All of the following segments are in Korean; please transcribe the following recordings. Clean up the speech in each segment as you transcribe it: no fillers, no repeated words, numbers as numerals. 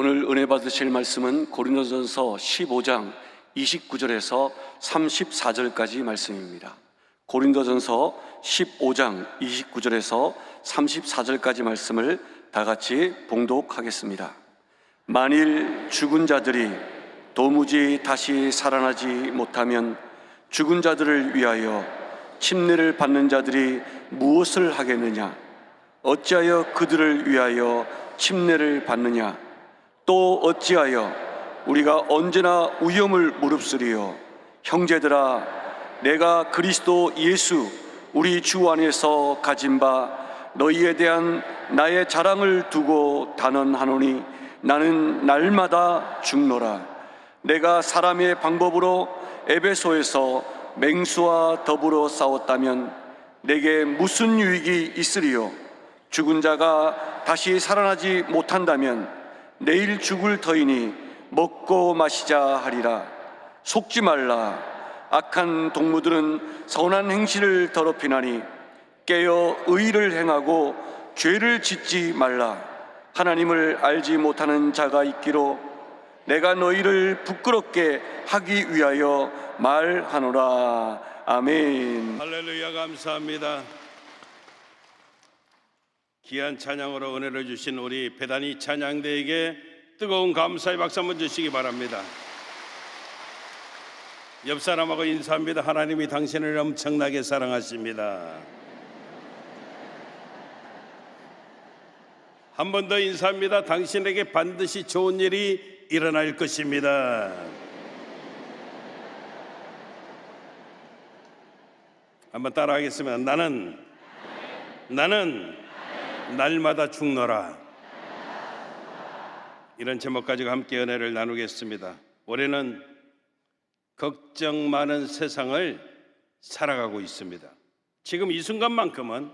오늘 은혜 받으실 말씀은 고린도전서 15장 29절에서 34절까지 말씀입니다. 고린도전서 15장 29절에서 34절까지 말씀을 다 같이 봉독하겠습니다. 만일 죽은 자들이 도무지 다시 살아나지 못하면 죽은 자들을 위하여 침례를 받는 자들이 무엇을 하겠느냐? 어찌하여 그들을 위하여 침례를 받느냐? 또 어찌하여 우리가 언제나 위험을 무릅쓰리요? 형제들아, 내가 그리스도 예수 우리 주 안에서 가진 바 너희에 대한 나의 자랑을 두고 단언하노니 나는 날마다 죽노라. 내가 사람의 방법으로 에베소에서 맹수와 더불어 싸웠다면 내게 무슨 유익이 있으리요? 죽은 자가 다시 살아나지 못한다면 내일 죽을 터이니 먹고 마시자 하리라. 속지 말라. 악한 동무들은 선한 행실을 더럽히나니 깨어 의를 행하고 죄를 짓지 말라. 하나님을 알지 못하는 자가 있기로 내가 너희를 부끄럽게 하기 위하여 말하노라. 아멘. 할렐루야. 감사합니다. 귀한 찬양으로 은혜를 주신 우리 배단위 찬양대에게 뜨거운 감사의 박수 한번 주시기 바랍니다. 옆 사람하고 인사합니다. 하나님이 당신을 엄청나게 사랑하십니다. 한 번 더 인사합니다. 당신에게 반드시 좋은 일이 일어날 것입니다. 한번 따라하겠습니다. 나는 날마다 죽노라. 이런 제목 가지고 함께 은혜를 나누겠습니다. 올해는 걱정 많은 세상을 살아가고 있습니다. 지금 이 순간만큼은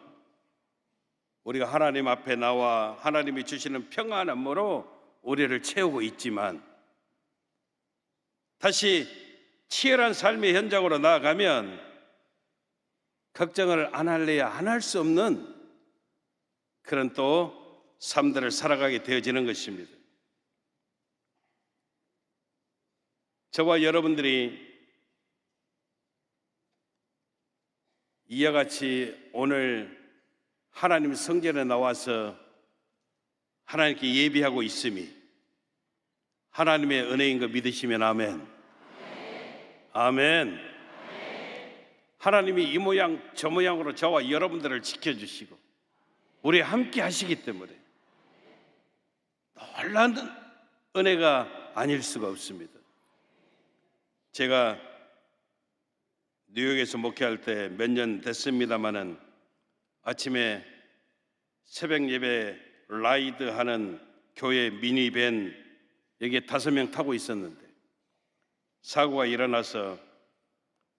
우리가 하나님 앞에 나와 하나님이 주시는 평안함으로 우리를 채우고 있지만 다시 치열한 삶의 현장으로 나아가면 걱정을 안 할래야 안 할 수 없는 그런 또 삶들을 살아가게 되어지는 것입니다. 저와 여러분들이 이와 같이 오늘 하나님 성전에 나와서 하나님께 예배하고 있음이 하나님의 은혜인 거 믿으시면 아멘. 아멘. 하나님이 이 모양 저 모양으로 저와 여러분들을 지켜주시고 우리 함께 하시기 때문에 놀라운 은혜가 아닐 수가 없습니다. 제가 뉴욕에서 목회할 때 몇 년 됐습니다마는 아침에 새벽 예배 라이드 하는 교회 미니밴 여기에 5명 타고 있었는데 사고가 일어나서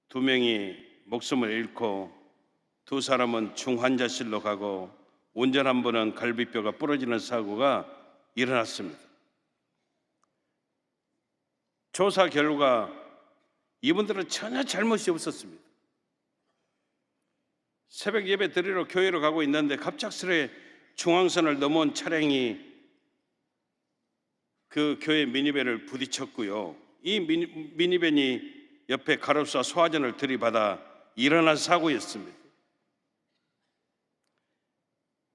2명이 목숨을 잃고 2사람은 중환자실로 가고 운전한 분은 갈비뼈가 부러지는 사고가 일어났습니다. 조사 결과 이분들은 전혀 잘못이 없었습니다. 새벽 예배 드리러 교회로 가고 있는데 갑작스레 중앙선을 넘어온 차량이 그 교회 미니밴을 부딪혔고요. 이 미니밴이 옆에 가로수와 소화전을 들이받아 일어난 사고였습니다.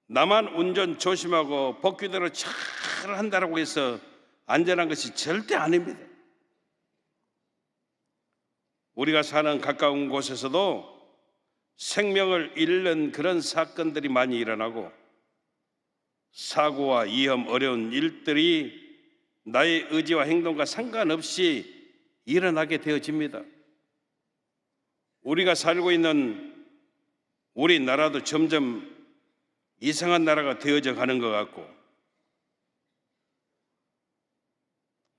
나만 운전 조심하고 법규대로 잘 한다고 해서 안전한 것이 절대 아닙니다. 우리가 사는 가까운 곳에서도 생명을 잃는 그런 사건들이 많이 일어나고 사고와 위험, 어려운 일들이 나의 의지와 행동과 상관없이 일어나게 되어집니다. 우리가 살고 있는 우리나라도 점점 이상한 나라가 되어져 가는 것 같고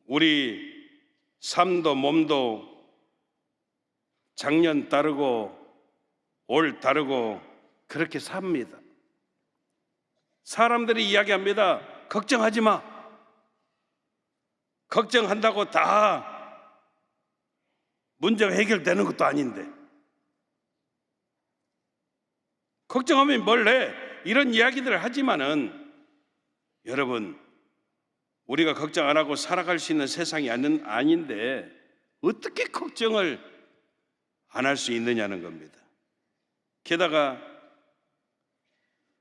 우리 삶도 몸도 작년 다르고 올 다르고 그렇게 삽니다. 사람들이 이야기합니다. 걱정하지 마. 걱정한다고 다 문제가 해결되는 것도 아닌데 걱정하면 뭘 해? 이런 이야기들을 하지만은 여러분 우리가 걱정 안 하고 살아갈 수 있는 세상이 아닌데 어떻게 걱정을 안 할 수 있느냐는 겁니다. 게다가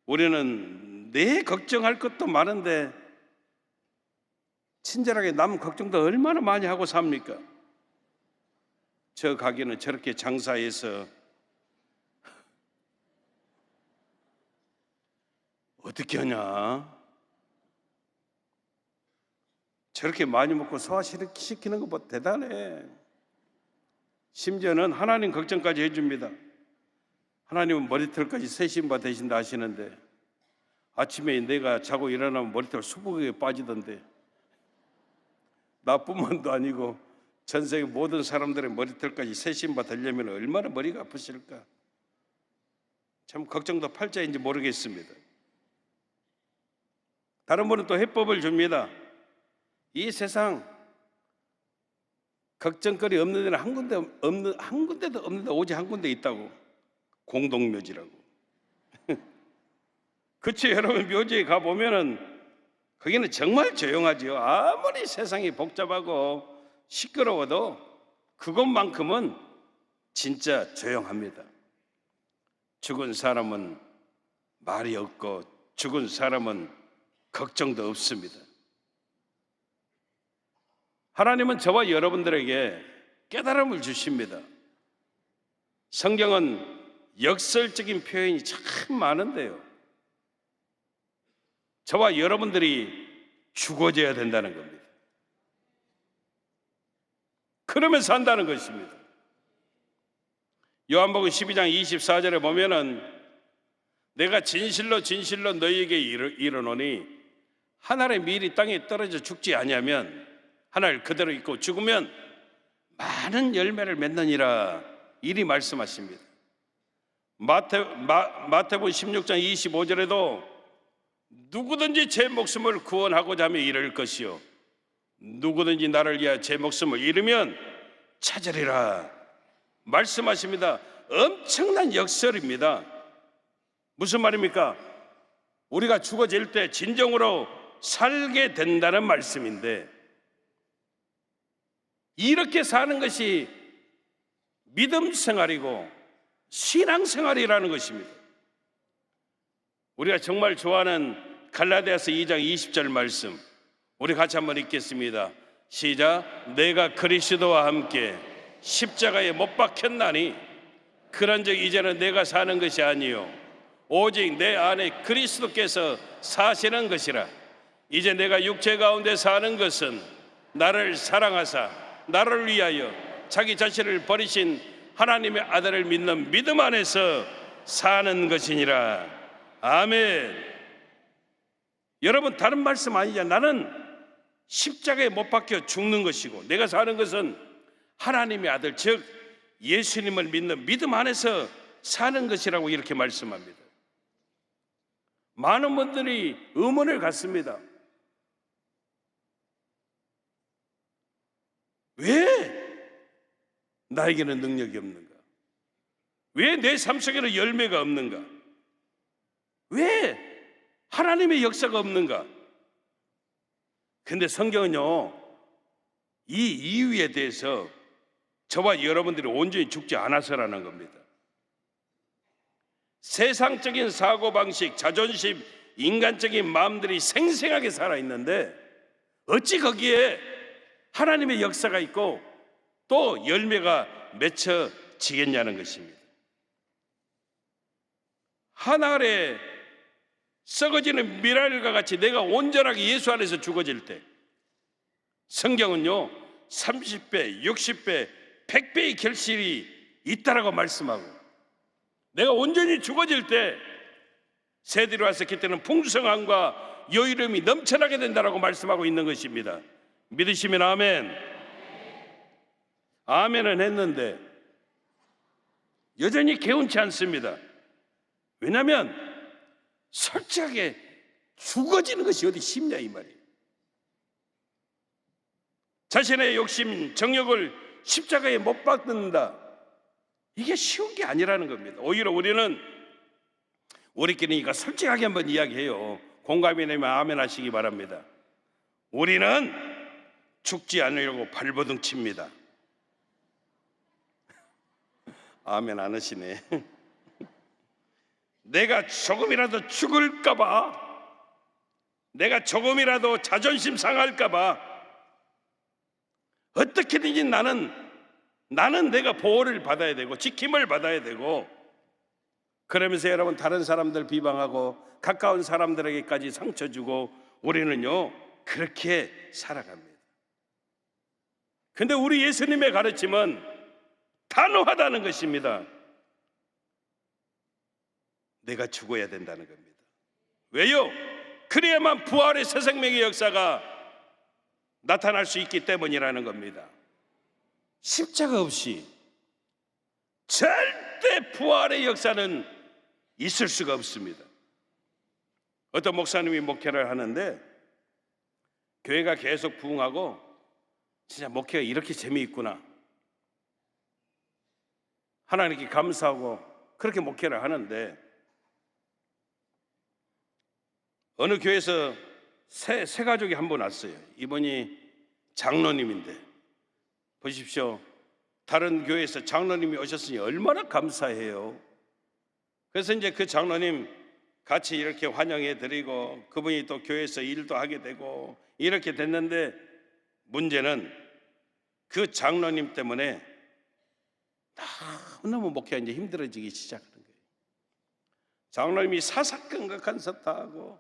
우리는 내 걱정할 것도 많은데 친절하게 남 걱정도 얼마나 많이 하고 삽니까? 저 가게는 저렇게 장사해서 어떻게 하냐? 저렇게 많이 먹고 소화시키는 것보다 대단해. 심지어는 하나님 걱정까지 해줍니다. 하나님은 머리털까지 세신바 되신다 하시는데 아침에 내가 자고 일어나면 머리털 수북하게 빠지던데 나뿐만도 아니고 전 세계 모든 사람들의 머리털까지 세신바 되려면 얼마나 머리가 아프실까? 참 걱정도 팔자인지 모르겠습니다. 다른 분은 또 해법을 줍니다. 이 세상 걱정거리 없는 데는 한 군데도 없는데 오직 한 군데 있다고. 공동묘지라고. 그치, 여러분, 묘지에 가보면은 거기는 정말 조용하죠. 아무리 세상이 복잡하고 시끄러워도 그것만큼은 진짜 조용합니다. 죽은 사람은 말이 없고 죽은 사람은 걱정도 없습니다. 하나님은 저와 여러분들에게 깨달음을 주십니다. 성경은 역설적인 표현이 참 많은데요, 저와 여러분들이 죽어져야 된다는 겁니다. 그러면서 산다는 것입니다. 요한복음 12장 24절에 보면은 내가 진실로 진실로 너희에게 이르노니 한 알의 밀이 땅에 떨어져 죽지 아니하면 한 알 그대로 있고 죽으면 많은 열매를 맺느니라, 이리 말씀하십니다. 마태복음 16장 25절에도 누구든지 제 목숨을 구원하고자 하면 잃을 것이요 누구든지 나를 위하여 제 목숨을 잃으면 찾으리라 말씀하십니다. 엄청난 역설입니다. 무슨 말입니까? 우리가 죽어질 때 진정으로 살게 된다는 말씀인데, 이렇게 사는 것이 믿음 생활이고 신앙 생활이라는 것입니다. 우리가 정말 좋아하는 갈라디아서 2장 20절 말씀, 우리 같이 한번 읽겠습니다. 시작. 내가 그리스도와 함께 십자가에 못 박혔나니 그런즉 이제는 내가 사는 것이 아니요 오직 내 안에 그리스도께서 사시는 것이라. 이제 내가 육체 가운데 사는 것은 나를 사랑하사 나를 위하여 자기 자신을 버리신 하나님의 아들을 믿는 믿음 안에서 사는 것이니라. 아멘. 여러분, 다른 말씀 아니냐? 나는 십자가에 못 박혀 죽는 것이고 내가 사는 것은 하나님의 아들, 즉 예수님을 믿는 믿음 안에서 사는 것이라고 이렇게 말씀합니다. 많은 분들이 의문을 갖습니다. 왜 나에게는 능력이 없는가? 왜 내 삶 속에는 열매가 없는가? 왜 하나님의 역사가 없는가? 근데 성경은요, 이 이유에 대해서 저와 여러분들이 온전히 죽지 않아서라는 겁니다. 세상적인 사고방식, 자존심, 인간적인 마음들이 생생하게 살아있는데 어찌 거기에 하나님의 역사가 있고 또 열매가 맺혀지겠냐는 것입니다. 한 알에 썩어지는 밀알과 같이 내가 온전하게 예수 안에서 죽어질 때, 성경은요 30배, 60배, 100배의 결실이 있다라고 말씀하고, 내가 온전히 죽어질 때 새들이 와서 깃드는 풍성함과 여유로움이 넘쳐나게 된다라고 말씀하고 있는 것입니다. 믿으시면 아멘. 아멘은 했는데 여전히 개운치 않습니다. 왜냐하면 솔직하게 죽어지는 것이 어디 쉽냐 이 말이에요. 자신의 욕심, 정욕을 십자가에 못 박는다, 이게 쉬운 게 아니라는 겁니다. 오히려 우리끼리 솔직하게 한번 이야기해요. 공감이 되면 아멘 하시기 바랍니다. 우리는 죽지 않으려고 발버둥 칩니다. 아멘 안 하시네. 내가 조금이라도 죽을까봐, 내가 조금이라도 자존심 상할까봐 어떻게든지 나는 내가 보호를 받아야 되고 지킴을 받아야 되고, 그러면서 여러분 다른 사람들 비방하고 가까운 사람들에게까지 상처 주고 우리는요 그렇게 살아갑니다. 근데 우리 예수님의 가르침은 단호하다는 것입니다. 내가 죽어야 된다는 겁니다. 왜요? 그래야만 부활의 새 생명의 역사가 나타날 수 있기 때문이라는 겁니다. 십자가 없이 절대 부활의 역사는 있을 수가 없습니다. 어떤 목사님이 목회를 하는데 교회가 계속 부흥하고 진짜 목회가 이렇게 재미있구나, 하나님께 감사하고 그렇게 목회를 하는데 어느 교회에서 새 가족이 한 분 왔어요. 이분이 장로님인데 보십시오. 다른 교회에서 장로님이 오셨으니 얼마나 감사해요. 그래서 이제 그 장로님 같이 이렇게 환영해 드리고 그분이 또 교회에서 일도 하게 되고 이렇게 됐는데, 문제는 그 장로님 때문에 너무 목회가 이제 힘들어지기 시작하는 거예요. 장로님이 사사건강한사타하고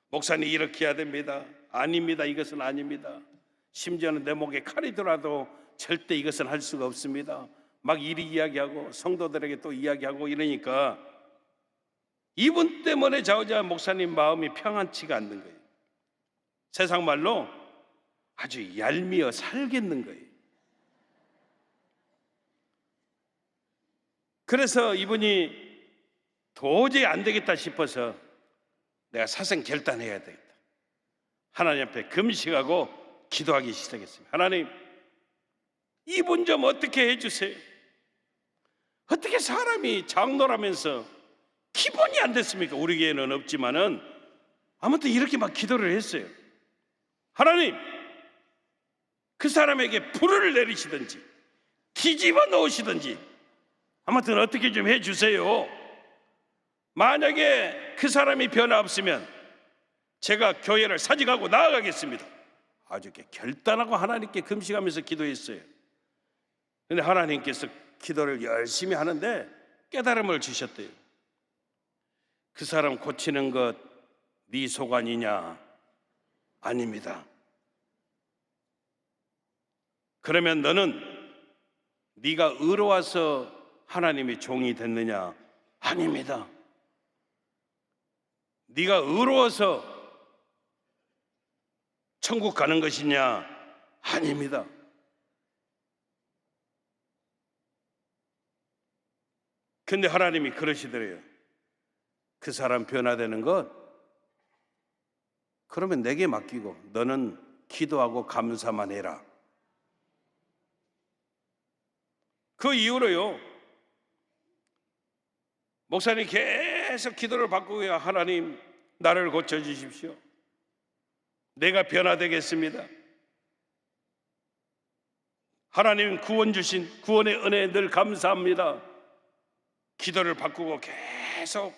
목사님 이렇게 해야 됩니다. 아닙니다. 이것은 아닙니다. 심지어는 내 목에 칼이 들어도 절대 이것은 할 수가 없습니다. 막 이리 이야기하고 성도들에게 또 이야기하고 이러니까 이분 때문에 자우자 목사님 마음이 평안치가 않는 거예요. 세상 말로 아주 얄미워 살겠는 거예요. 그래서 이분이 도저히 안 되겠다 싶어서 내가 사생 결단해야 되겠다, 하나님 앞에 금식하고 기도하기 시작했습니다. 하나님, 이분 좀 어떻게 해주세요. 어떻게 사람이 장로라면서 기본이 안 됐습니까? 우리 교회는 없지만은 아무튼 이렇게 막 기도를 했어요. 하나님, 그 사람에게 불을 내리시든지 뒤집어 놓으시든지 아무튼 어떻게 좀 해주세요. 만약에 그 사람이 변화 없으면 제가 교회를 사직하고 나아가겠습니다. 아주 결단하고 하나님께 금식하면서 기도했어요. 그런데 하나님께서 기도를 열심히 하는데 깨달음을 주셨대요. 그 사람 고치는 것 네 소관이냐? 아닙니다. 그러면 너는 네가 의로워서 하나님의 종이 됐느냐? 아닙니다. 네가 의로워서 천국 가는 것이냐? 아닙니다. 근데 하나님이 그러시더래요. 그 사람 변화되는 것 그러면 내게 맡기고 너는 기도하고 감사만 해라. 그 이후로요, 목사님 계속 기도를 받고, 하나님 나를 고쳐주십시오. 내가 변화되겠습니다. 하나님 구원 주신 구원의 은혜에 늘 감사합니다. 기도를 바꾸고 계속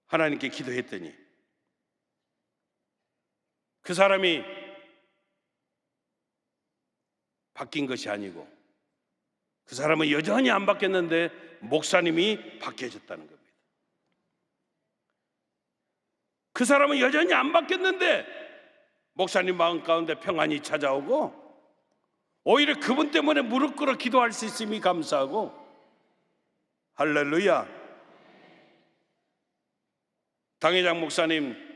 하나님께 기도했더니 그 사람이 바뀐 것이 아니고 그 사람은 여전히 안 바뀌었는데 목사님이 바뀌어졌다는 겁니다. 그 사람은 여전히 안 바뀌었는데 목사님 마음 가운데 평안이 찾아오고 오히려 그분 때문에 무릎 꿇어 기도할 수 있음이 감사하고, 할렐루야. 당회장 목사님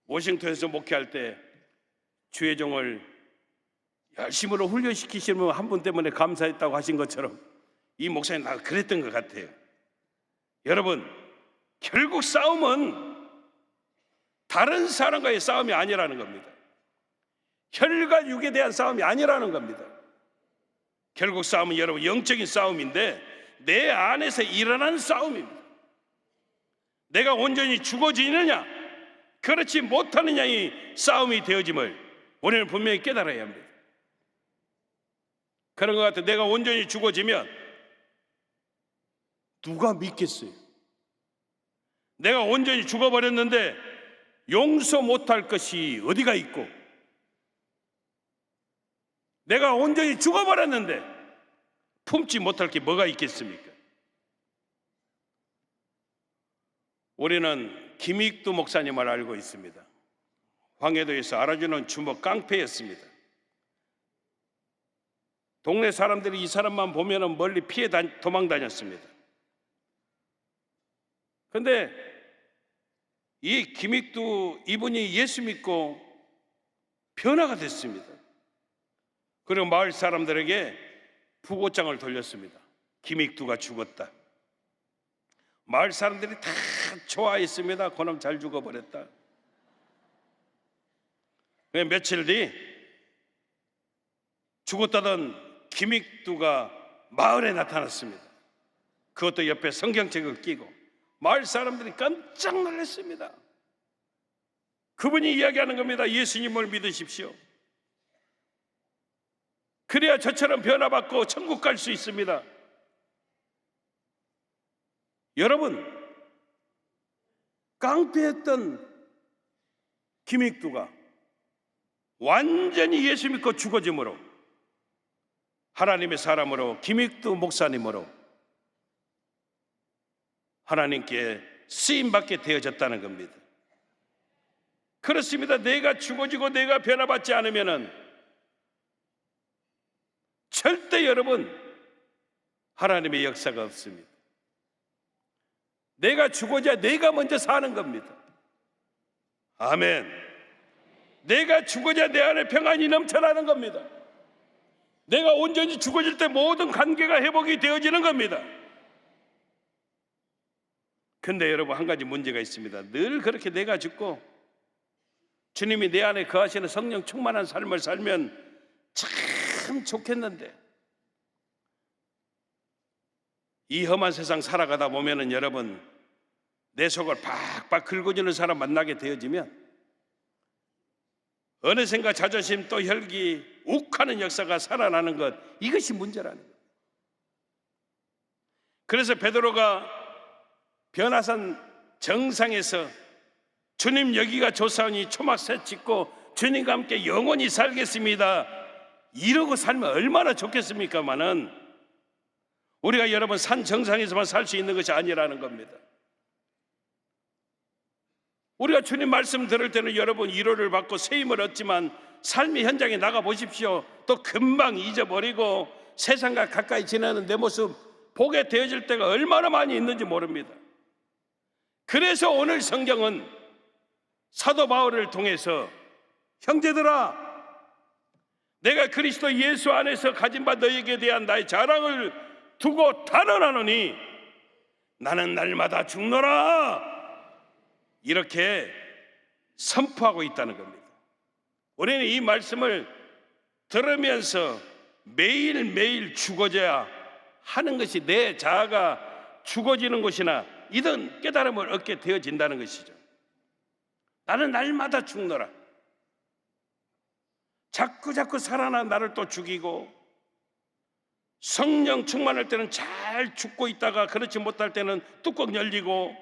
워싱턴에서 목회할 때 주의 종을 열심으로 훈련시키시는 한 분 때문에 감사했다고 하신 것처럼 이 목사님 나 그랬던 것 같아요. 여러분, 결국 싸움은 다른 사람과의 싸움이 아니라는 겁니다. 혈과 육에 대한 싸움이 아니라는 겁니다. 결국 싸움은 여러분 영적인 싸움인데 내 안에서 일어나는 싸움입니다. 내가 온전히 죽어지느냐 그렇지 못하는 양이 싸움이 되어짐을 우리는 분명히 깨달아야 합니다. 그런 것 같아. 내가 온전히 죽어지면 누가 믿겠어요? 내가 온전히 죽어버렸는데 용서 못할 것이 어디가 있고, 내가 온전히 죽어버렸는데 품지 못할 게 뭐가 있겠습니까? 우리는 김익두 목사님을 알고 있습니다. 황해도에서 알아주는 주먹 깡패였습니다. 동네 사람들이 이 사람만 보면 멀리 피해 도망 다녔습니다. 그런데 이 김익두 이분이 예수 믿고 변화가 됐습니다. 그리고 마을 사람들에게 부고장을 돌렸습니다. 김익두가 죽었다. 마을 사람들이 다 좋아했습니다. 그놈 잘 죽어버렸다. 며칠 뒤 죽었다던 김익두가 마을에 나타났습니다. 그것도 옆에 성경책을 끼고. 마을 사람들이 깜짝 놀랐습니다. 그분이 이야기하는 겁니다. 예수님을 믿으십시오. 그래야 저처럼 변화받고 천국 갈 수 있습니다. 여러분, 깡패했던 김익두가 완전히 예수 믿고 죽어짐으로 하나님의 사람으로, 김익두 목사님으로 하나님께 쓰임받게 되어졌다는 겁니다. 그렇습니다. 내가 죽어지고 내가 변화받지 않으면은 절대 여러분 하나님의 역사가 없습니다. 내가 죽어져야 내가 먼저 사는 겁니다. 아멘. 내가 죽어져야 내 안에 평안이 넘쳐나는 겁니다. 내가 온전히 죽어질 때 모든 관계가 회복이 되어지는 겁니다. 근데 여러분, 한 가지 문제가 있습니다. 늘 그렇게 내가 죽고 주님이 내 안에 거하시는 성령 충만한 삶을 살면 참 좋겠는데, 이 험한 세상 살아가다 보면은 여러분, 내 속을 팍팍 긁어주는 사람 만나게 되어지면 어느샌가 자존심 또 혈기 욱하는 역사가 살아나는 것, 이것이 문제라는 거예요. 그래서 베드로가 변화산 정상에서 주님 여기가 좋사오니 초막새 짓고 주님과 함께 영원히 살겠습니다, 이러고 살면 얼마나 좋겠습니까마는 우리가 여러분 산 정상에서만 살 수 있는 것이 아니라는 겁니다. 우리가 주님 말씀 들을 때는 여러분 위로를 받고 세임을 얻지만 삶의 현장에 나가 보십시오. 또 금방 잊어버리고 세상과 가까이 지내는 내 모습 보게 되어질 때가 얼마나 많이 있는지 모릅니다. 그래서 오늘 성경은 사도 바울을 통해서 형제들아, 내가 그리스도 예수 안에서 가진 바 너에게 대한 나의 자랑을 두고 단언하노니 나는 날마다 죽노라, 이렇게 선포하고 있다는 겁니다. 우리는 이 말씀을 들으면서 매일매일 죽어져야 하는 것이 내 자아가 죽어지는 것이나 이런 깨달음을 얻게 되어진다는 것이죠. 나는 날마다 죽노라. 자꾸 살아나 나를 또 죽이고, 성령 충만할 때는 잘 죽고 있다가 그렇지 못할 때는 뚜껑 열리고,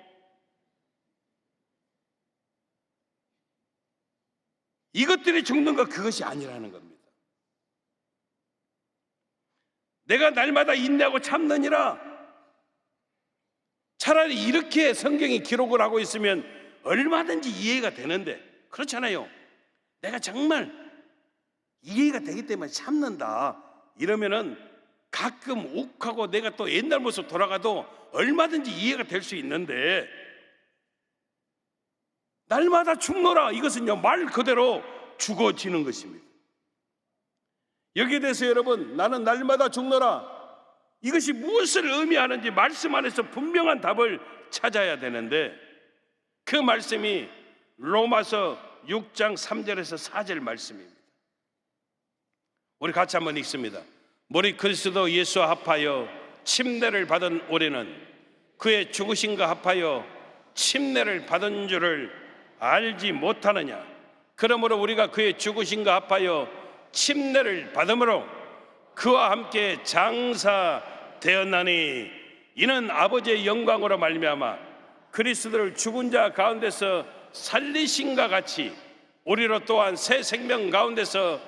이것들이 죽는 것, 그것이 아니라는 겁니다. 내가 날마다 인내하고 참느니라. 차라리 이렇게 성경이 기록을 하고 있으면 얼마든지 이해가 되는데, 그렇잖아요. 내가 정말 이해가 되기 때문에 참는다, 이러면은 가끔 욱하고 내가 또 옛날 모습 돌아가도 얼마든지 이해가 될 수 있는데, 날마다 죽노라, 이것은요 말 그대로 죽어지는 것입니다. 여기에 대해서 여러분, 나는 날마다 죽노라, 이것이 무엇을 의미하는지 말씀 안에서 분명한 답을 찾아야 되는데, 그 말씀이 로마서 6장 3절에서 4절 말씀입니다. 우리 같이 한번 읽습니다. 우리 그리스도 예수와 합하여 침례를 받은 우리는 그의 죽으심과 합하여 침례를 받은 줄을 알지 못하느냐? 그러므로 우리가 그의 죽으심과 합하여 침례를 받음으로 그와 함께 장사되었나니 이는 아버지의 영광으로 말미암아 그리스도를 죽은 자 가운데서 살리신과 같이 우리로 또한 새 생명 가운데서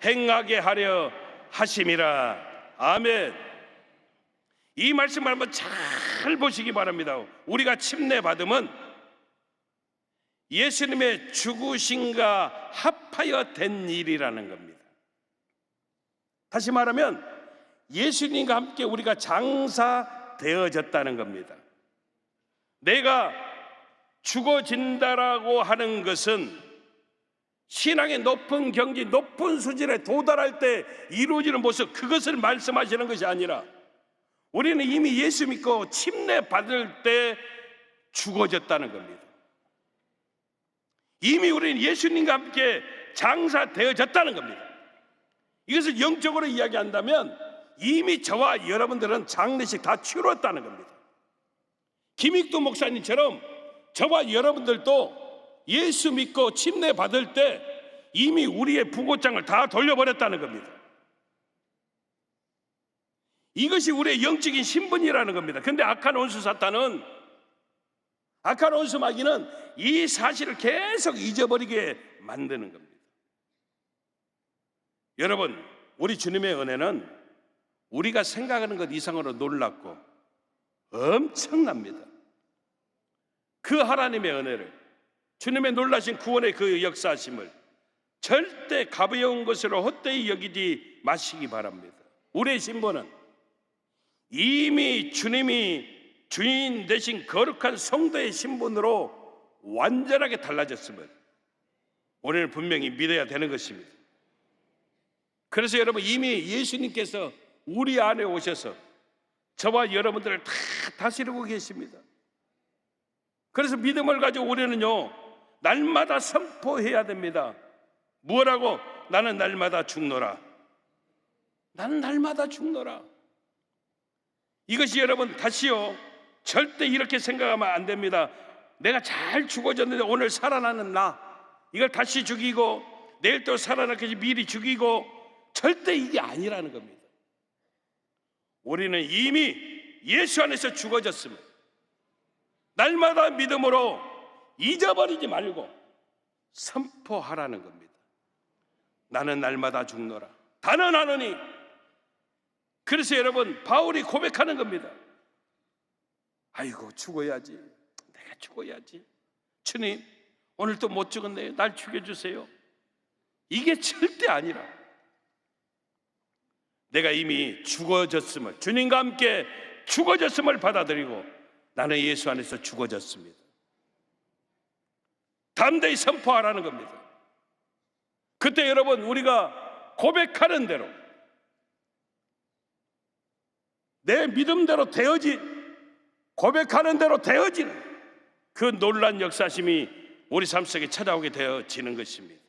행하게 하려 하심이라. 아멘. 이 말씀을 한번 잘 보시기 바랍니다. 우리가 침례 받음은 예수님의 죽으심과 합하여 된 일이라는 겁니다. 다시 말하면 예수님과 함께 우리가 장사되어졌다는 겁니다. 내가 죽어진다라고 하는 것은 신앙의 높은 경지, 높은 수준에 도달할 때 이루어지는 모습, 그것을 말씀하시는 것이 아니라 우리는 이미 예수 믿고 침례 받을 때 죽어졌다는 겁니다. 이미 우리는 예수님과 함께 장사되어졌다는 겁니다. 이것을 영적으로 이야기한다면 이미 저와 여러분들은 장례식 다 치렀다는 겁니다. 김익두 목사님처럼 저와 여러분들도 예수 믿고 침례 받을 때 이미 우리의 부고장을 다 돌려버렸다는 겁니다. 이것이 우리의 영적인 신분이라는 겁니다. 그런데 악한 원수 사탄은, 악한 원수 마귀는 이 사실을 계속 잊어버리게 만드는 겁니다. 여러분, 우리 주님의 은혜는 우리가 생각하는 것 이상으로 놀랍고 엄청납니다. 그 하나님의 은혜를, 주님의 놀라신 구원의 그 역사하심을 절대 가벼운 것으로 헛되이 여기지 마시기 바랍니다. 우리의 신분은 이미 주님이 주인 되신 거룩한 성도의 신분으로 완전하게 달라졌음을 우리는 분명히 믿어야 되는 것입니다. 그래서 여러분, 이미 예수님께서 우리 안에 오셔서 저와 여러분들을 다 다스리고 계십니다. 그래서 믿음을 가지고 우리는요, 날마다 선포해야 됩니다. 뭐라고? 나는 날마다 죽노라. 나는 날마다 죽노라. 이것이 여러분, 다시요, 절대 이렇게 생각하면 안 됩니다. 내가 잘 죽어졌는데 오늘 살아나는 나, 이걸 다시 죽이고 내일 또 살아나기까지 미리 죽이고, 절대 이게 아니라는 겁니다. 우리는 이미 예수 안에서 죽어졌음을 날마다 믿음으로 잊어버리지 말고 선포하라는 겁니다. 나는 날마다 죽노라. 단언하노니. 그래서 여러분, 바울이 고백하는 겁니다. 아이고, 죽어야지. 내가 죽어야지. 주님, 오늘 또 못 죽었네요. 날 죽여주세요. 이게 절대 아니라, 내가 이미 죽어졌음을, 주님과 함께 죽어졌음을 받아들이고 나는 예수 안에서 죽어졌습니다. 담대히 선포하라는 겁니다. 그때 여러분, 우리가 고백하는 대로, 내 믿음대로 되어진, 고백하는 대로 되어지는 그 놀란 역사심이 우리 삶 속에 찾아오게 되어지는 것입니다.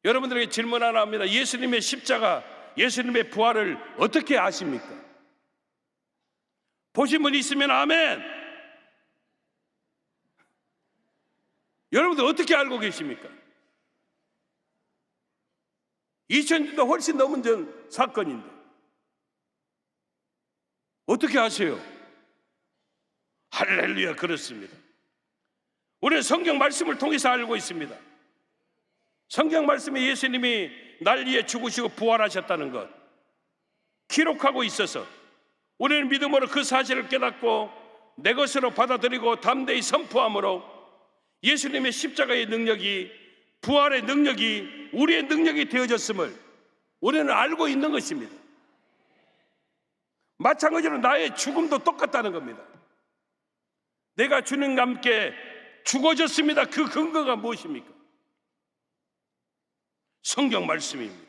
여러분들에게 질문 하나 합니다. 예수님의 십자가, 예수님의 부활을 어떻게 아십니까? 보신 분 있으면 아멘. 여러분들 어떻게 알고 계십니까? 2000년도 훨씬 넘은 전 사건인데 어떻게 아세요? 할렐루야, 그렇습니다. 우리는 성경 말씀을 통해서 알고 있습니다. 성경 말씀에 예수님이 날 위해 죽으시고 부활하셨다는 것 기록하고 있어서 우리는 믿음으로 그 사실을 깨닫고 내 것으로 받아들이고 담대히 선포함으로 예수님의 십자가의 능력이, 부활의 능력이 우리의 능력이 되어졌음을 우리는 알고 있는 것입니다. 마찬가지로 나의 죽음도 똑같다는 겁니다. 내가 주님과 함께 죽어졌습니다. 그 근거가 무엇입니까? 성경 말씀입니다.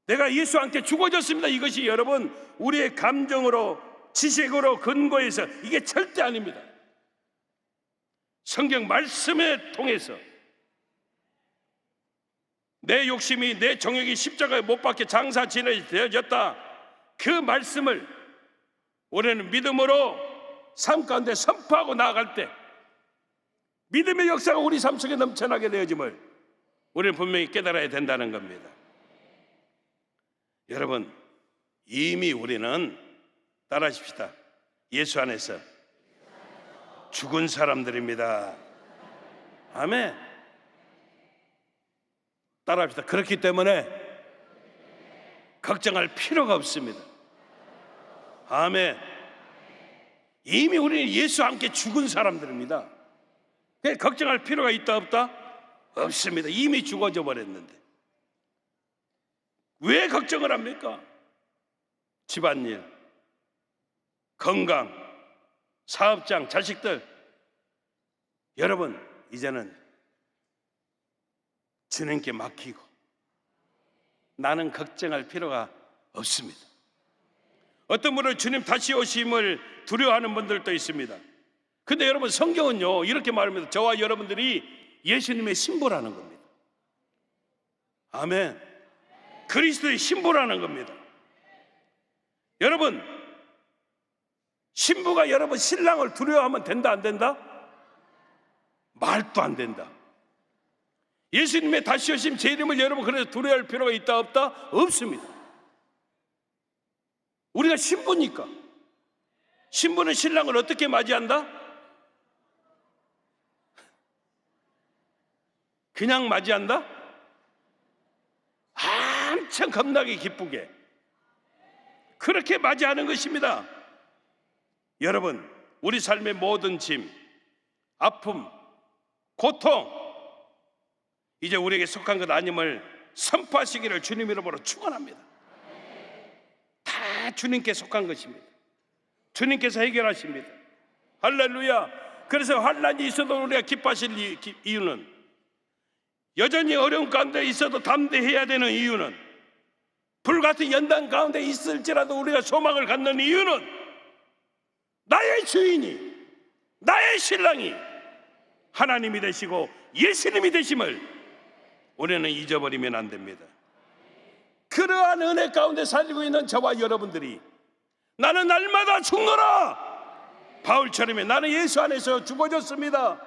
내가 예수와 함께 죽어졌습니다. 이것이 여러분, 우리의 감정으로, 지식으로 근거해서 이게 절대 아닙니다. 성경 말씀에 통해서 내 욕심이, 내 정욕이 십자가에 못 박혀 장사 지내졌다, 그 말씀을 우리는 믿음으로 삶 가운데 선포하고 나아갈 때 믿음의 역사가 우리 삶 속에 넘쳐나게 되어짐을 우리는 분명히 깨달아야 된다는 겁니다. 여러분, 이미 우리는 따라하십시다. 예수 안에서 죽은 사람들입니다. 아멘. 따라합시다. 그렇기 때문에 걱정할 필요가 없습니다. 아멘. 이미 우리는 예수와 함께 죽은 사람들입니다. 걱정할 필요가 있다 없다? 없습니다. 이미 죽어져 버렸는데 왜 걱정을 합니까? 집안일, 건강, 사업장, 자식들. 여러분, 이제는 주님께 맡기고 나는 걱정할 필요가 없습니다. 어떤 분은 주님 다시 오심을 두려워하는 분들도 있습니다. 근데 여러분, 성경은요 이렇게 말합니다. 저와 여러분들이 예수님의 신부라는 겁니다. 아멘. 그리스도의 신부라는 겁니다. 여러분, 신부가 여러분 신랑을 두려워하면 된다 안 된다? 말도 안 된다. 예수님의 다시 오심 제 이름을 여러분 그래서 두려워할 필요가 있다 없다? 없습니다. 우리가 신부니까. 신부는 신랑을 어떻게 맞이한다? 그냥 맞이한다? 한참 겁나게 기쁘게 그렇게 맞이하는 것입니다. 여러분, 우리 삶의 모든 짐, 아픔, 고통, 이제 우리에게 속한 것 아님을 선포하시기를 주님 이름으로 축원합니다. 다 주님께 속한 것입니다. 주님께서 해결하십니다. 할렐루야. 그래서 환난이 있어도 우리가 기뻐하실 이유는, 여전히 어려운 가운데 있어도 담대해야 되는 이유는, 불같은 연단 가운데 있을지라도 우리가 소망을 갖는 이유는, 나의 주인이, 나의 신랑이 하나님이 되시고 예수님이 되심을 우리는 잊어버리면 안 됩니다. 그러한 은혜 가운데 살고 있는 저와 여러분들이, 나는 날마다 죽노라, 바울처럼 나는 예수 안에서 죽어졌습니다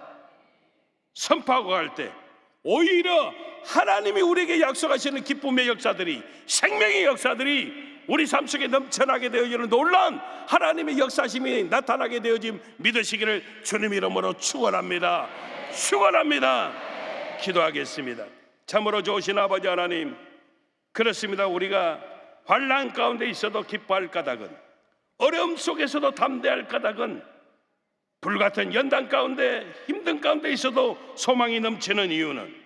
선포하고 갈 때, 오히려 하나님이 우리에게 약속하시는 기쁨의 역사들이, 생명의 역사들이 우리 삶 속에 넘쳐나게 되어지는 놀라운 하나님의 역사심이 나타나게 되어짐 믿으시기를 주님 이름으로 축원합니다. 축원합니다. 기도하겠습니다. 참으로 좋으신 아버지 하나님, 그렇습니다. 우리가 환난 가운데 있어도 기뻐할 까닭은, 어려움 속에서도 담대할 까닭은, 불같은 연단 가운데 힘든 가운데 있어도 소망이 넘치는 이유는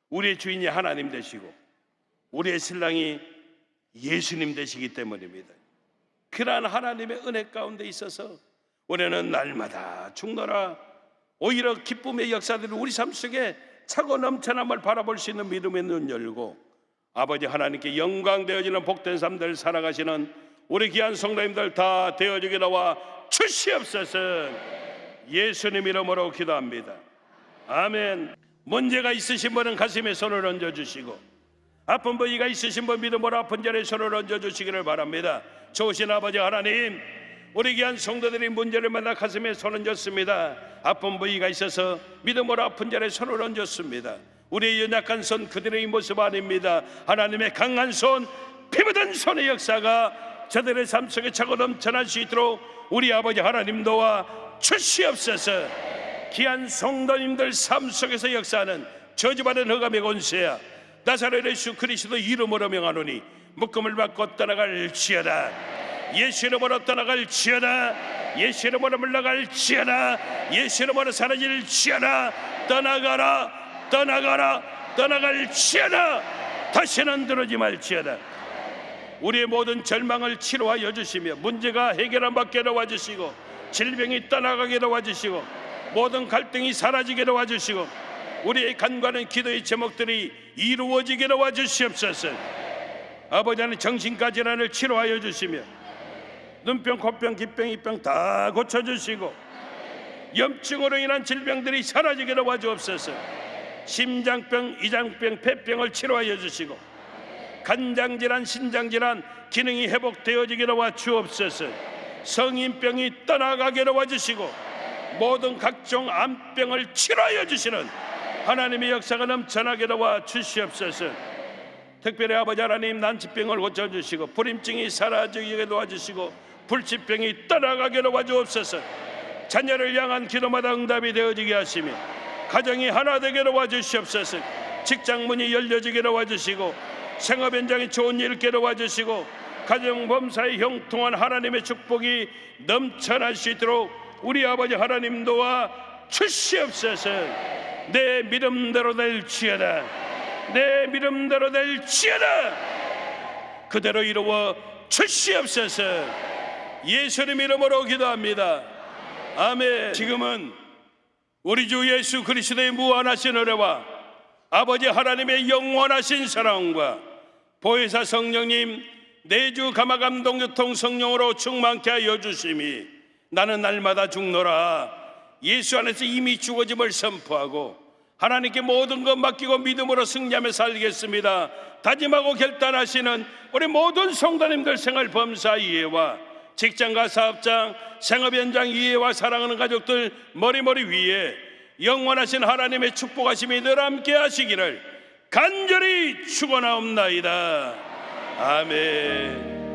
우리의 주인이 하나님 되시고 우리의 신랑이 예수님 되시기 때문입니다. 그러한 하나님의 은혜 가운데 있어서 우리는 날마다 죽노라, 오히려 기쁨의 역사들을 우리 삶 속에 차고 넘쳐남을 바라볼 수 있는 믿음의 눈 열고, 아버지 하나님께 영광 되어지는 복된 삶들 살아가시는 우리 귀한 성도님들 다 되어지게 나와 주시옵소서. 예수님 이름으로 기도합니다. 아멘. 문제가 있으신 분은 가슴에 손을 얹어주시고, 아픈 부위가 있으신 분 믿음으로 아픈 자리에 손을 얹어주시기를 바랍니다. 좋으신 아버지 하나님, 우리 귀한 성도들이 문제를 만나 가슴에 손을 얹었습니다. 아픈 부위가 있어서 믿음으로 아픈 자리에 손을 얹었습니다. 우리의 연약한 손, 그들의 모습 아닙니다. 하나님의 강한 손, 피 묻은 손의 역사가 저들의 삶 속에 차고 넘쳐날 수 있도록 우리 아버지 하나님 도와 주시옵소서. 귀한 성도님들 삶 속에서 역사하는 저주받은 흑암의 권세야, 나사렛 예수 그리스도 이름으로 명하노니 묶음을 받고 떠나갈지어다. 예수 이름으로 떠나갈지어다. 예수 이름으로 물러갈지어다. 예수 이름으로 사라질지어다. 떠나가라, 떠나가라, 떠나갈지어다. 다시는 들어오지 말지어다. 우리의 모든 절망을 치료하여 주시며, 문제가 해결한 받게 도와주시고, 질병이 떠나가게 도와주시고, 모든 갈등이 사라지게 도와주시고, 우리의 간과는 기도의 제목들이 이루어지게 도와주시옵소서. 아버지는 정신과 질환을 치료하여 주시며, 눈병, 코병, 기병, 이병 다 고쳐주시고, 염증으로 인한 질병들이 사라지게 도와주옵소서. 심장병, 이장병, 폐병을 치료하여 주시고, 간장질환, 신장질환 기능이 회복되어지게 도와주옵소서. 성인병이 떠나가게 도와주시고, 모든 각종 암병을 치료하여 주시는 하나님의 역사가 넘쳐나게 도와 주시옵소서. 특별히 아버지 하나님, 난치병을 고쳐주시고 불임증이 사라지게 도와주시고 불치병이 떠나가게 도와주옵소서. 자녀를 향한 기도마다 응답이 되어지게 하시며 가정이 하나 되게 도와주시옵소서. 직장문이 열려지게 도와주시고 생업 현장에 좋은 일 있게 도와주시고 가정 범사에 형통한 하나님의 축복이 넘쳐날 수 있도록 우리 아버지 하나님 도와 주시옵소서. 내 믿음대로 될지어다. 내 믿음대로 될지어다. 그대로 이루어 주시옵소서. 예수님 이름으로 기도합니다. 아멘. 지금은 우리 주 예수 그리스도의 무한하신 은혜와 아버지 하나님의 영원하신 사랑과 보혜사 성령님 내주 감화감동교통 성령으로 충만케 하여 주심이 나는 날마다 죽노라 예수 안에서 이미 죽어짐을 선포하고 하나님께 모든 것 맡기고 믿음으로 승리하며 살겠습니다 다짐하고 결단하시는 우리 모든 성도님들 생활 범사 이해와 직장과 사업장 생업 현장 이해와 사랑하는 가족들 머리머리 위에 영원하신 하나님의 축복하심이 늘 함께 하시기를 간절히 축원하옵나이다. 아멘.